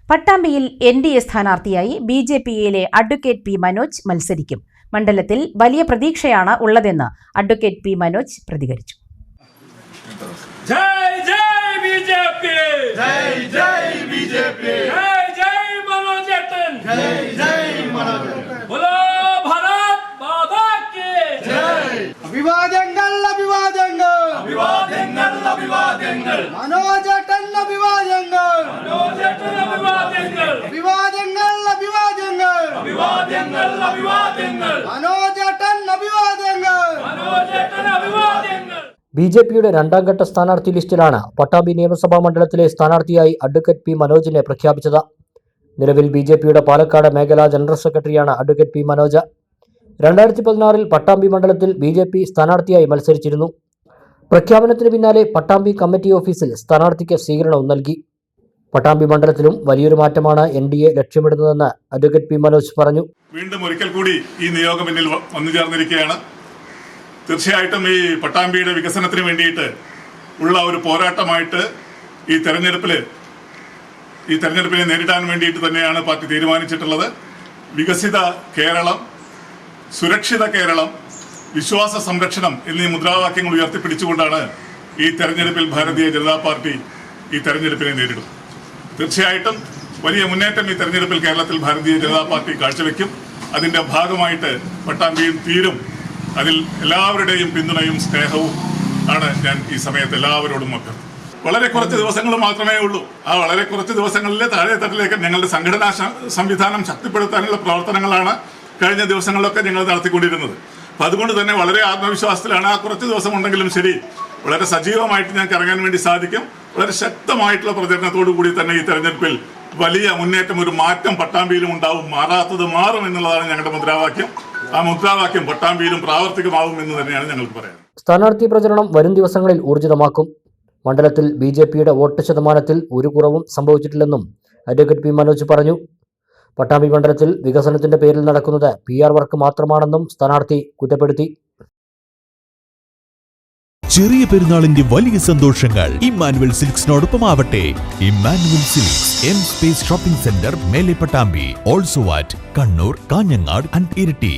പട്ടാമ്പിയിൽ NDA സ്ഥാനാർത്ഥിയായി ബിജെപിയിലെ advocate P Manoj മത്സരിക്കും. മണ്ഡലത്തിൽ വലിയ പ്രതീക്ഷയാണ് ഉള്ളതെന്ന് അഡ്വക്കേറ്റ് പി മനോജ് പ്രതികരിച്ചു. ജയ് ജയ് ബിജെപി, ജയ് ജയ് ബിജെപി, ജയ് ജയ് മനോജേട്ടൻ, ജയ് ജയ് മനോജേട്ടൻ, ബോലോ ഭാരത് മാതാ കി ജയ്. അഭിവാദ്യങ്ങൾ അഭിവാദ്യങ്ങൾ അഭിവാദ്യങ്ങൾ അഭിവാദ്യങ്ങൾ മനോജേട്ടൻ അഭിവാദ്യങ്ങൾ മനോജേട്ടൻ അഭിവാദ്യങ്ങൾ അഭിവാദ്യങ്ങൾ അഭിവാദ്യങ്ങൾ അഭിവാദ്യങ്ങൾ അഭിവാദ്യങ്ങൾ മനോജേട്ടൻ അഭിവാദ്യങ്ങൾ മനോജേട്ടൻ അഭിവാദ്യങ്ങൾ. ബിജെപിയുടെ രണ്ടാം ഘട്ട സ്ഥാനാർത്ഥി ലിസ്റ്റിലാണ് പട്ടാമ്പി നിയമസഭാ മണ്ഡലത്തിലെ സ്ഥാനാർത്ഥിയായി അഡ്വക്കേറ്റ് പി മനോജിനെ പ്രഖ്യാപിച്ചത്. നിലവിൽ ബിജെപിയുടെ പാലക്കാട് മേഖലാ ജനറൽ സെക്രട്ടറിയാണ് അഡ്വക്കേറ്റ് പി മനോജ്. 2016 പട്ടാമ്പി മണ്ഡലത്തിൽ ബിജെപി സ്ഥാനാർത്ഥിയായി മത്സരിച്ചിരുന്നു. പ്രഖ്യാപനത്തിന് പിന്നാലെ പട്ടാമ്പി കമ്മിറ്റി ഓഫീസിൽ സ്ഥാനാർത്ഥിക്ക് സ്വീകരണവും നൽകി. പട്ടാമ്പി മണ്ഡലത്തിലും വലിയൊരു മാറ്റമാണ് എൻഡിഎ ലക്ഷ്യമിടുന്നതെന്ന് അഡ്വക്കേറ്റ് പി മനോജ് പറഞ്ഞു. വീണ്ടും ഒരിക്കൽ കൂടി ഈ നിയോഗം എന്നിൽ വന്നു ചേർന്നിരിക്കുകയാണ്. തീർച്ചയായിട്ടും ഈ പട്ടാമ്പിയുടെ വികസനത്തിന് വേണ്ടിയിട്ട് ഉള്ള ഒരു പോരാട്ടമായിട്ട് ഈ തെരഞ്ഞെടുപ്പിനെ നേരിടാൻ വേണ്ടിയിട്ട് തന്നെയാണ് പാർട്ടി തീരുമാനിച്ചിട്ടുള്ളത്. വികസിത കേരളം, സുരക്ഷിത കേരളം, വിശ്വാസ സംരക്ഷണം എന്നീ മുദ്രാവാക്യങ്ങൾ ഉയർത്തിപ്പിടിച്ചുകൊണ്ടാണ് ഈ തെരഞ്ഞെടുപ്പിൽ ഭാരതീയ ജനതാ പാർട്ടി ഈ തെരഞ്ഞെടുപ്പിനെ നേരിടും. തീർച്ചയായിട്ടും വലിയ മുന്നേറ്റം ഈ തെരഞ്ഞെടുപ്പിൽ കേരളത്തിൽ ഭാരതീയ ജനതാ പാർട്ടി കാഴ്ചവെക്കും. അതിൻ്റെ ഭാഗമായിട്ട് പട്ടാമ്പിയും തീരും. അതിൽ എല്ലാവരുടെയും പിന്തുണയും സ്നേഹവും ആണ് ഞാൻ ഈ സമയത്ത് എല്ലാവരോടും ഒക്കെ. വളരെ കുറച്ച് ദിവസങ്ങൾ മാത്രമേ ഉള്ളൂ. ആ വളരെ കുറച്ച് ദിവസങ്ങളിലെ താഴെത്തട്ടിലേക്ക് ഞങ്ങളുടെ സംഘടനാ സംവിധാനം ശക്തിപ്പെടുത്താനുള്ള പ്രവർത്തനങ്ങളാണ് കഴിഞ്ഞ ദിവസങ്ങളിലൊക്കെ ഞങ്ങൾ നടത്തിക്കൊണ്ടിരുന്നത്. അപ്പം അതുകൊണ്ട് തന്നെ വളരെ ആത്മവിശ്വാസത്തിലാണ്. ആ കുറച്ച് ദിവസം ഉണ്ടെങ്കിലും ശരി, വളരെ സജീവമായിട്ട് ഞങ്ങൾക്ക് ഇറങ്ങാൻ വേണ്ടി സാധിക്കും. വളരെ ശക്തമായിട്ടുള്ള പ്രചരണത്തോടു കൂടി തന്നെ ഈ തെരഞ്ഞെടുപ്പിൽ വലിയ മുന്നേറ്റം, ഒരു മാറ്റം പട്ടാമ്പിയിലും ഉണ്ടാവും. മാറാത്തത് മാറും എന്നുള്ളതാണ് ഞങ്ങളുടെ മുദ്രാവാക്യം. ആ മുദ്രാവാക്യം പട്ടാമ്പിയിലും പ്രാവർത്തികമാവും എന്ന് തന്നെയാണ് ഞങ്ങൾക്ക് പറയാം. സ്ഥാനാർത്ഥി പ്രചരണം വരും ദിവസങ്ങളിൽ ഊർജിതമാക്കും. മണ്ഡലത്തിൽ ബിജെപിയുടെ വോട്ട് ശതമാനത്തിൽ ഒരു കുറവും സംഭവിച്ചിട്ടില്ലെന്നും അഡ്വക്കേറ്റ് പി മനോജ് പറഞ്ഞു. പട്ടാമ്പി മണ്ഡലത്തിൽ വികസനത്തിന്റെ പേരിൽ നടക്കുന്നത് PR വർക്ക് മാത്രമാണെന്നും സ്ഥാനാർത്ഥി കുറ്റപ്പെടുത്തി. ചെറിയ പെരുന്നാളിന്റെ വലിയ സന്തോഷങ്ങൾ ഇമ്മാനുവൽ സിൽക്സിനോടൊപ്പം ആവട്ടെ. Emmanuel silks M space shopping centre, Mele Pattambi, also at Kannur, Kanhangad and Iritty.